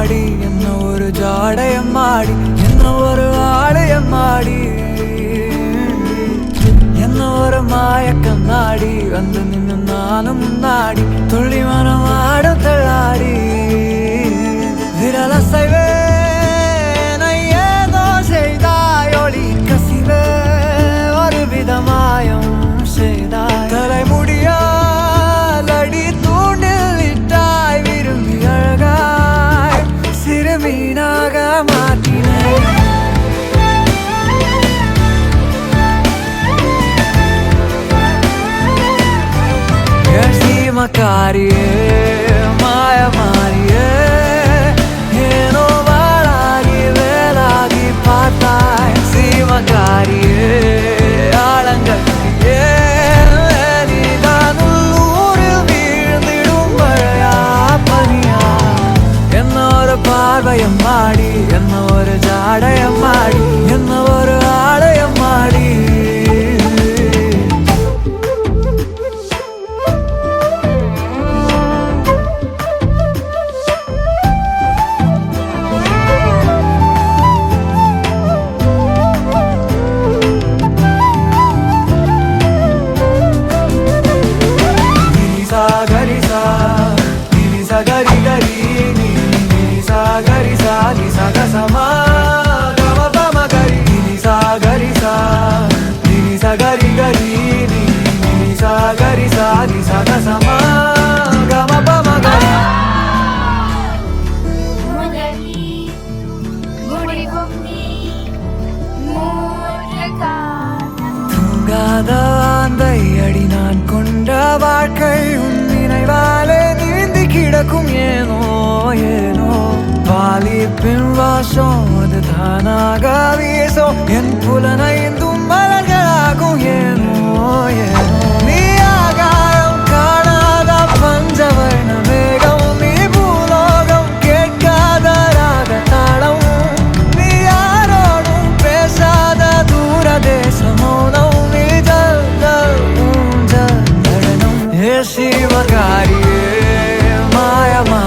எம்மாடி என்ன ஒரு ஜாடை எம்மாடி என்ன ஒரு ஆளு எம்மாடி என்ன ஒரு மயக்கம் நாடி வந்து நின்று நானும் முன்னாடி துள்ளி மனம் ஆடும் தள்ளாடி விரல செய்வே ஏதோ செய்தாய் ஒளி கசிவே ஒரு விதமாயம் செய்தாய் தலைமுடியால் அடி தூண்டில் இட்டாய் விரும்பி அழகாய் சிறுமீனாக மாற்றினாய் மக்காரியே மாயமாரியே ஏனோ வாழாகி வேலாகி பார்த்தாய் சீமக்காரியே ஆழங்கட்டியே நீதான் உள்ளூரில் வீழ்ந்திடும் மழையா பனியா என்ன ஒரு பார்வையம் மாடி என்ன ஒரு ஜாடையம் மாடி என்ன ஒரு ஆலயம் மாடி gari gari ni sa gari sa ni sa ga sa ma ga ma gari ni sa gari sa gari gari ni sa gari sa ni sa ga sa ma ga ma gari முதலி முடிவும் நீ மூர்க்கா தூங்காத அந்த அடி நான் கொண்ட வாழ்க்கை உன் நினைவாலே நீந்தி கிடக்கும் ஏனோ ஏனோ வாலிப்பின் வாசம் அது தானாக வீசும் என் புலனைந்தும் மலர்களாகும் ஏனோ ஏனோ நீ ஆகாயம் காணாத பஞ்சவர்ண மேகம் நீ பூலோகம் கேட்காத ராக தாளம் நீ யாரோடும் பேசாத தூர தேச மௌனம் நீ ஜல் ஜல் ஊஞ்சல் நடனம் ஹே சிவகாரியே மாயமா